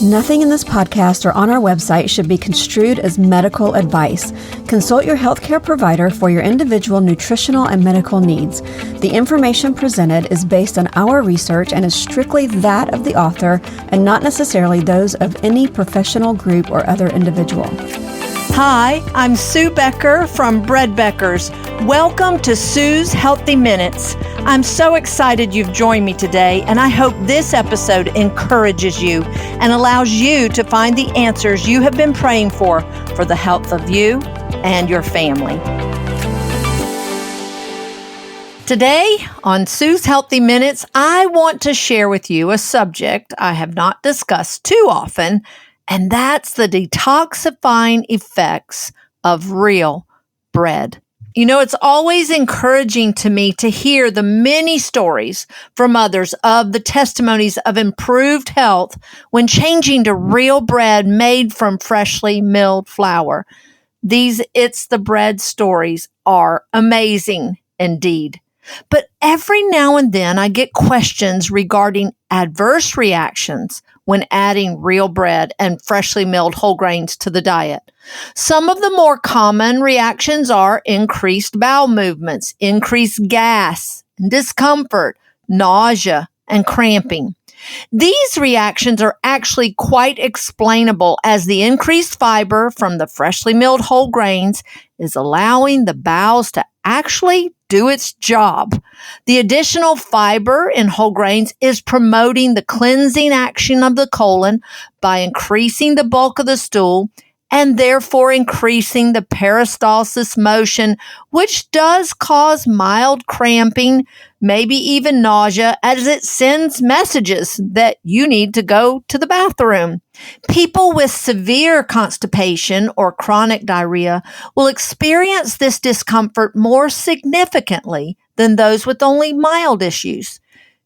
Nothing in this podcast or on our website should be construed as medical advice. Consult your healthcare provider for your individual nutritional and medical needs. The information presented is based on our research and is strictly that of the author and not necessarily those of any professional group or other individual. Hi, I'm Sue Becker from Bread Beckers. Welcome to Sue's Healthy Minutes. I'm so excited you've joined me today, and I hope this episode encourages you and allows you to find the answers you have been praying for the health of you and your family. Today on Sue's Healthy Minutes, I want to share with you a subject I have not discussed too often, and that's the detoxifying effects of real bread. You know, it's always encouraging to me to hear the many stories from others of the testimonies of improved health when changing to real bread made from freshly milled flour. These It's the Bread stories are amazing indeed. But every now and then I get questions regarding adverse reactions when adding real bread and freshly milled whole grains to the diet. Some of the more common reactions are increased bowel movements, increased gas, discomfort, nausea, and cramping. These reactions are actually quite explainable as the increased fiber from the freshly milled whole grains is allowing the bowels to actually do its job. The additional fiber in whole grains is promoting the cleansing action of the colon by increasing the bulk of the stool and therefore increasing the peristalsis motion, which does cause mild cramping, maybe even nausea, as it sends messages that you need to go to the bathroom. People with severe constipation or chronic diarrhea will experience this discomfort more significantly than those with only mild issues.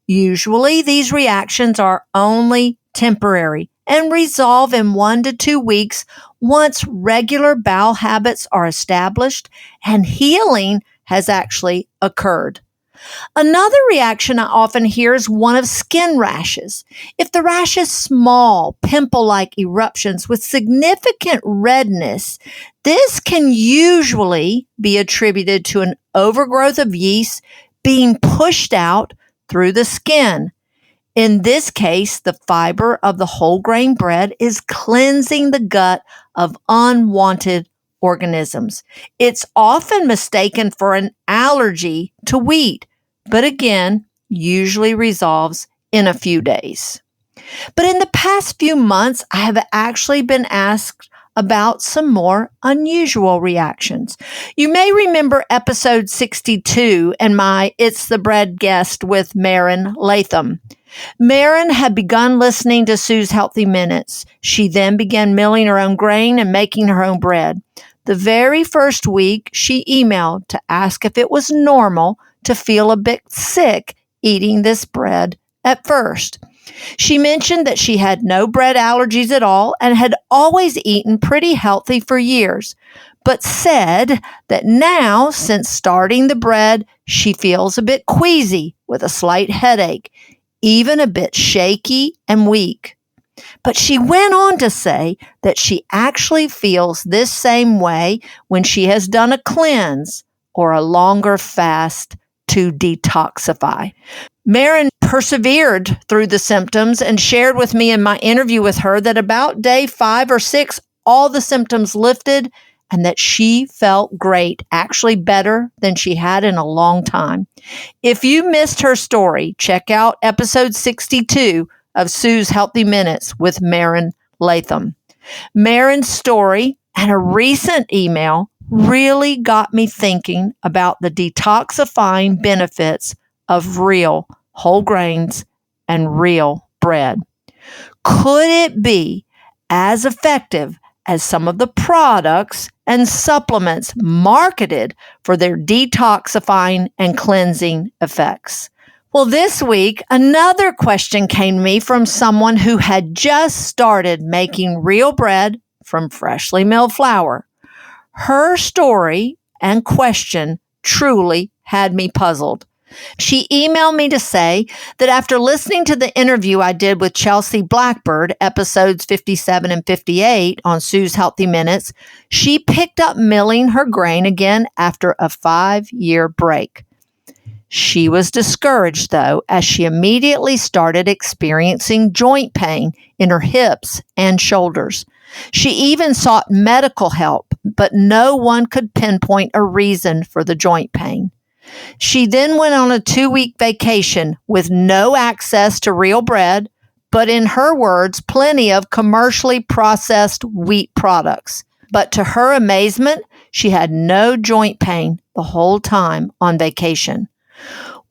Usually, these reactions are only temporary and resolve in 1 to 2 weeks once regular bowel habits are established and healing has actually occurred. Another reaction I often hear is one of skin rashes. If the rash is small, pimple-like eruptions with significant redness, this can usually be attributed to an overgrowth of yeast being pushed out through the skin. In this case, the fiber of the whole grain bread is cleansing the gut of unwanted organisms. It's often mistaken for an allergy to wheat, but again, usually resolves in a few days. But in the past few months, I have actually been asked about some more unusual reactions. You may remember episode 62 and my It's the Bread guest with Marin Latham. Marin had begun listening to Sue's Healthy Minutes. She then began milling her own grain and making her own bread. The very first week, she emailed to ask if it was normal to feel a bit sick eating this bread at first. She mentioned that she had no bread allergies at all and had always eaten pretty healthy for years, but said that now, since starting the bread, she feels a bit queasy with a slight headache, even a bit shaky and weak. But she went on to say that she actually feels this same way when she has done a cleanse or a longer fast to detoxify. Marin persevered through the symptoms and shared with me in my interview with her that about day 5 or 6, all the symptoms lifted and that she felt great, actually better than she had in a long time. If you missed her story, check out episode 62 of Sue's Healthy Minutes with Marin Latham. Marin's story and a recent email really got me thinking about the detoxifying benefits of real whole grains and real bread. Could it be as effective as some of the products and supplements marketed for their detoxifying and cleansing effects? Well, this week, another question came to me from someone who had just started making real bread from freshly milled flour. Her story and question truly had me puzzled. She emailed me to say that after listening to the interview I did with Chelsea Blackbird, episodes 57 and 58 on Sue's Healthy Minutes, she picked up milling her grain again after a 5-year break. She was discouraged, though, as she immediately started experiencing joint pain in her hips and shoulders. She even sought medical help, but no one could pinpoint a reason for the joint pain. She then went on a 2-week vacation with no access to real bread, but in her words, plenty of commercially processed wheat products. But to her amazement, she had no joint pain the whole time on vacation.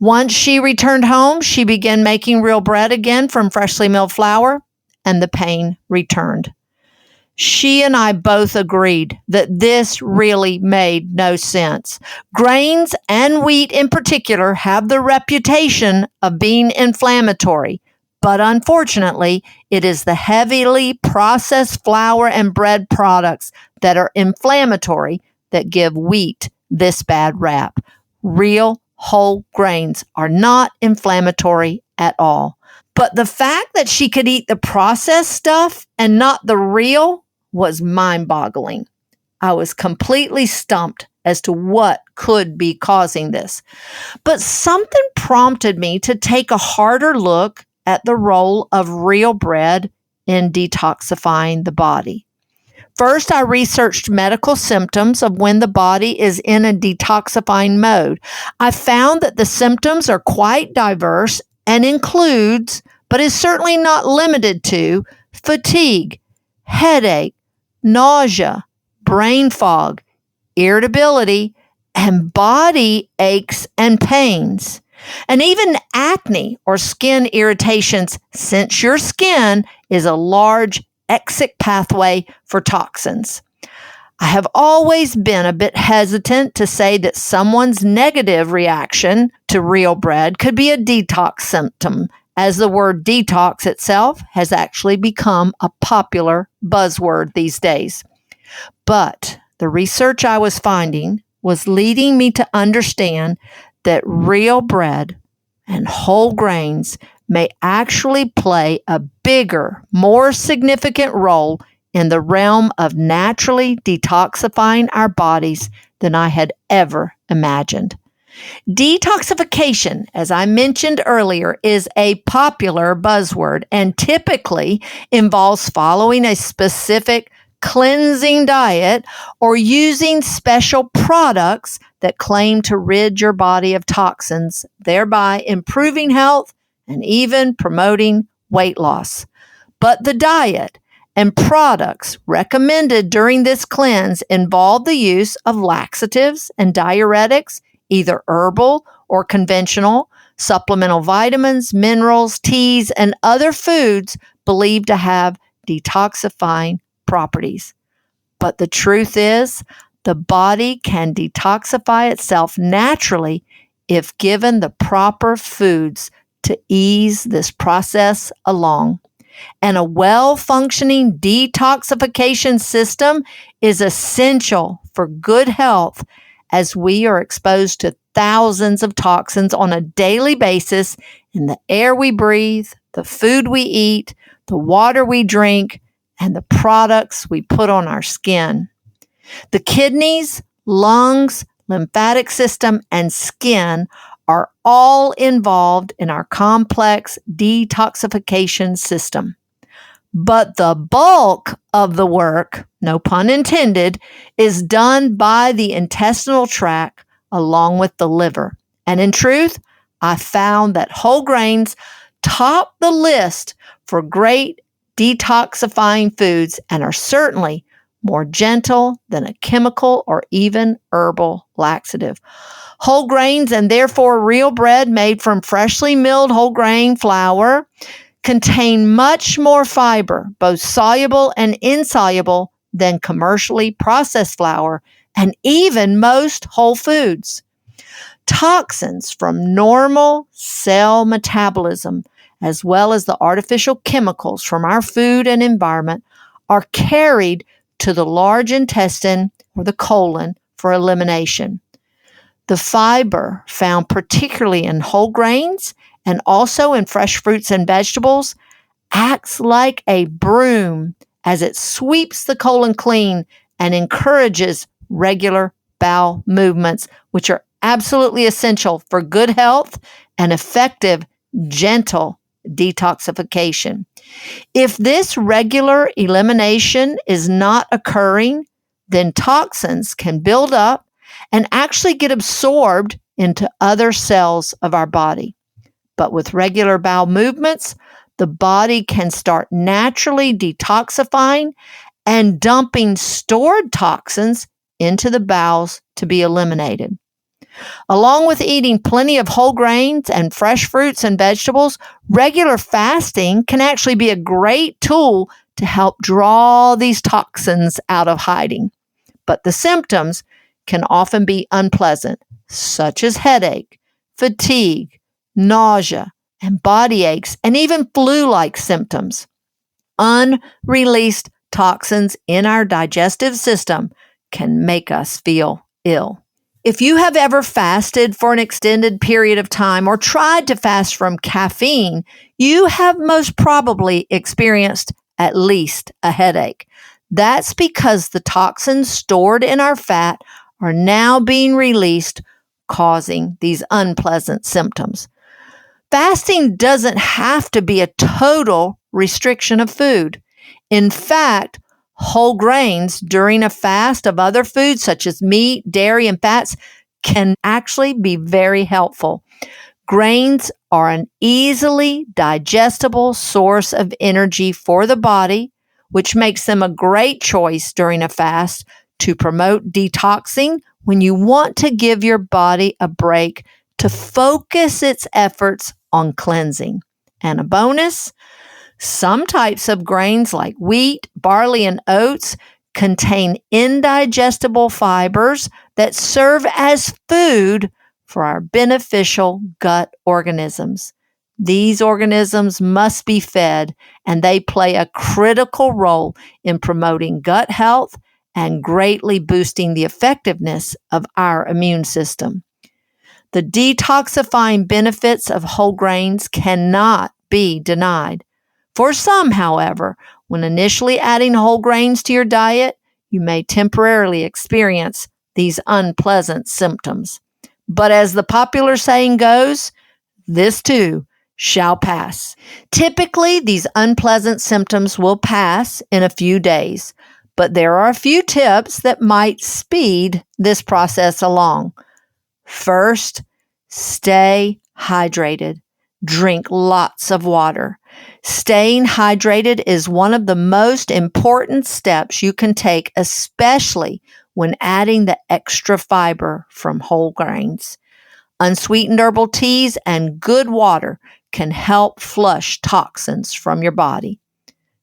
Once she returned home, she began making real bread again from freshly milled flour, and the pain returned. She and I both agreed that this really made no sense. Grains and wheat in particular have the reputation of being inflammatory, but unfortunately, it is the heavily processed flour and bread products that are inflammatory that give wheat this bad rap. Real whole grains are not inflammatory at all. But the fact that she could eat the processed stuff and not the real was mind-boggling. I was completely stumped as to what could be causing this. But something prompted me to take a harder look at the role of real bread in detoxifying the body. First, I researched medical symptoms of when the body is in a detoxifying mode. I found that the symptoms are quite diverse and includes, but is certainly not limited to, fatigue, headache, nausea, brain fog, irritability, and body aches and pains, and even acne or skin irritations, since your skin is a large exit pathway for toxins. I have always been a bit hesitant to say that someone's negative reaction to real bread could be a detox symptom, as the word detox itself has actually become a popular buzzword these days. But the research I was finding was leading me to understand that real bread and whole grains may actually play a bigger, more significant role in the realm of naturally detoxifying our bodies than I had ever imagined. Detoxification, as I mentioned earlier, is a popular buzzword and typically involves following a specific cleansing diet or using special products that claim to rid your body of toxins, thereby improving health and even promoting weight loss. But the diet and products recommended during this cleanse involve the use of laxatives and diuretics, either herbal or conventional, supplemental vitamins, minerals, teas, and other foods believed to have detoxifying properties. But the truth is, the body can detoxify itself naturally if given the proper foods to ease this process along. And a well-functioning detoxification system is essential for good health, as we are exposed to thousands of toxins on a daily basis in the air we breathe, the food we eat, the water we drink, and the products we put on our skin. The kidneys, lungs, lymphatic system, and skin are all involved in our complex detoxification system. But the bulk of the work, no pun intended, is done by the intestinal tract along with the liver. And in truth, I found that whole grains top the list for great detoxifying foods and are certainly more gentle than a chemical or even herbal laxative. Whole grains, and therefore real bread made from freshly milled whole grain flour, contain much more fiber, both soluble and insoluble, than commercially processed flour and even most whole foods. Toxins from normal cell metabolism, as well as the artificial chemicals from our food and environment, are carried to the large intestine or the colon for elimination. The fiber found particularly in whole grains and also in fresh fruits and vegetables acts like a broom as it sweeps the colon clean and encourages regular bowel movements, which are absolutely essential for good health and effective, gentle detoxification. If this regular elimination is not occurring, then toxins can build up and actually get absorbed into other cells of our body. But with regular bowel movements, the body can start naturally detoxifying and dumping stored toxins into the bowels to be eliminated. Along with eating plenty of whole grains and fresh fruits and vegetables, regular fasting can actually be a great tool to help draw these toxins out of hiding. But the symptoms can often be unpleasant, such as headache, fatigue, nausea, and body aches, and even flu-like symptoms. Unreleased toxins in our digestive system can make us feel ill. If you have ever fasted for an extended period of time or tried to fast from caffeine, you have most probably experienced at least a headache. That's because the toxins stored in our fat are now being released, causing these unpleasant symptoms. Fasting doesn't have to be a total restriction of food. In fact, whole grains during a fast of other foods such as meat, dairy, and fats can actually be very helpful. Grains are an easily digestible source of energy for the body, which makes them a great choice during a fast to promote detoxing when you want to give your body a break to focus its efforts on cleansing. And a bonus, some types of grains like wheat, barley, and oats contain indigestible fibers that serve as food for our beneficial gut organisms. These organisms must be fed, and they play a critical role in promoting gut health and greatly boosting the effectiveness of our immune system. The detoxifying benefits of whole grains cannot be denied. For some, however, when initially adding whole grains to your diet, you may temporarily experience these unpleasant symptoms. But as the popular saying goes, this too shall pass. Typically, these unpleasant symptoms will pass in a few days, but there are a few tips that might speed this process along. First, stay hydrated. Drink lots of water. Staying hydrated is one of the most important steps you can take, especially when adding the extra fiber from whole grains. Unsweetened herbal teas and good water can help flush toxins from your body.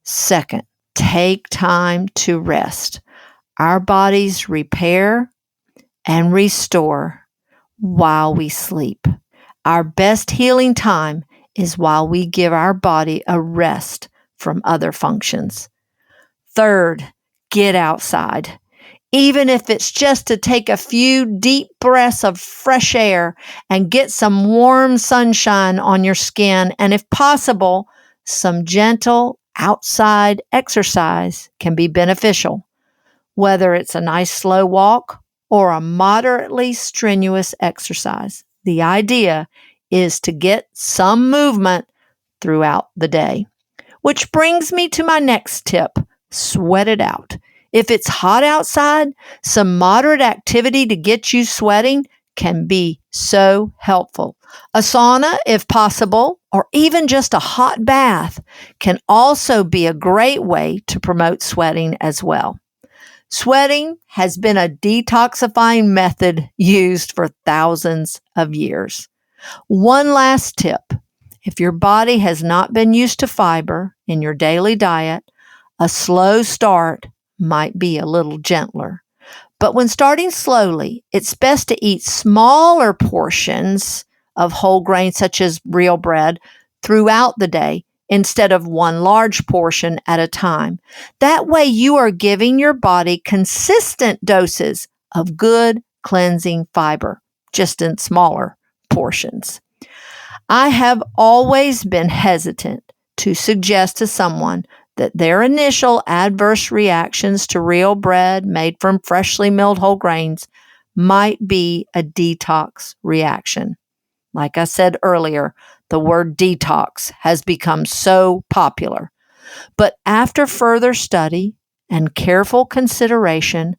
Second, take time to rest. Our bodies repair and restore while we sleep. Our best healing time is while we give our body a rest from other functions. Third, get outside. Even if it's just to take a few deep breaths of fresh air and get some warm sunshine on your skin, and if possible, some gentle outside exercise can be beneficial, whether it's a nice slow walk or a moderately strenuous exercise. The idea is to get some movement throughout the day. Which brings me to my next tip, sweat it out. If it's hot outside, some moderate activity to get you sweating can be so helpful. A sauna, if possible, or even just a hot bath can also be a great way to promote sweating as well. Sweating has been a detoxifying method used for thousands of years. One last tip. If your body has not been used to fiber in your daily diet, a slow start might be a little gentler. But when starting slowly, it's best to eat smaller portions of whole grains such as real bread throughout the day instead of one large portion at a time. That way you are giving your body consistent doses of good cleansing fiber. just in smaller portions. I have always been hesitant to suggest to someone that their initial adverse reactions to real bread made from freshly milled whole grains might be a detox reaction. Like I said earlier, the word detox has become so popular. But after further study and careful consideration,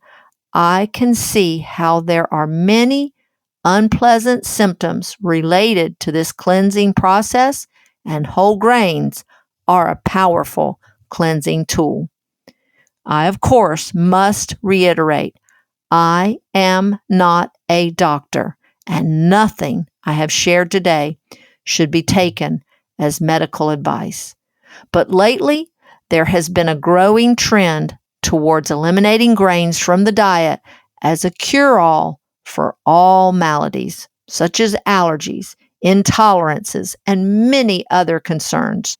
I can see how there are many unpleasant symptoms related to this cleansing process, and whole grains are a powerful cleansing tool. I, of course, must reiterate, I am not a doctor, and nothing I have shared today should be taken as medical advice. But lately, there has been a growing trend towards eliminating grains from the diet as a cure-all for all maladies, such as allergies, intolerances, and many other concerns.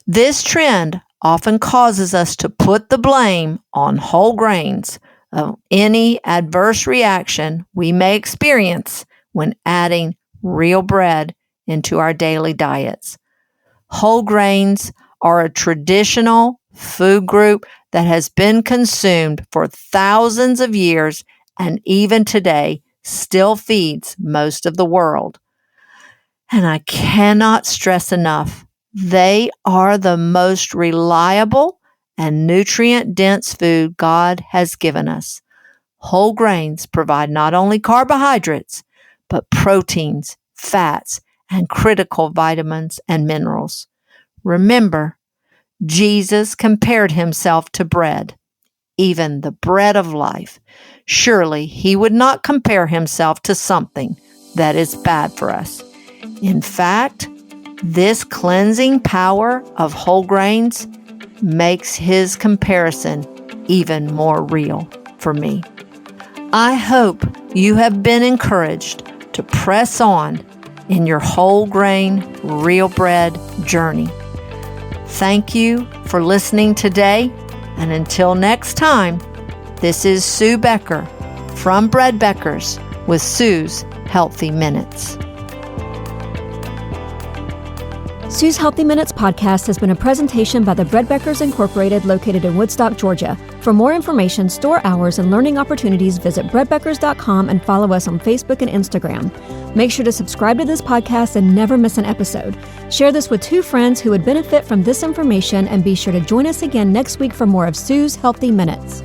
This trend often causes us to put the blame on whole grains of any adverse reaction we may experience when adding real bread into our daily diets. Whole grains are a traditional food group that has been consumed for thousands of years and even today still feeds most of the world. And I cannot stress enough, they are the most reliable and nutrient-dense food God has given us. Whole grains provide not only carbohydrates, but proteins, fats, and critical vitamins and minerals. Remember, Jesus compared himself to bread, even the bread of life. Surely he would not compare himself to something that is bad for us. In fact, this cleansing power of whole grains makes his comparison even more real for me. I hope you have been encouraged to press on in your whole grain, real bread journey. Thank you for listening today, and until next time, this is Sue Becker from Bread Beckers with Sue's Healthy Minutes. Sue's Healthy Minutes podcast has been a presentation by the Bread Beckers Incorporated located in Woodstock, Georgia. For more information, store hours, and learning opportunities, visit breadbeckers.com and follow us on Facebook and Instagram. Make sure to subscribe to this podcast and never miss an episode. Share this with 2 friends who would benefit from this information, and be sure to join us again next week for more of Sue's Healthy Minutes.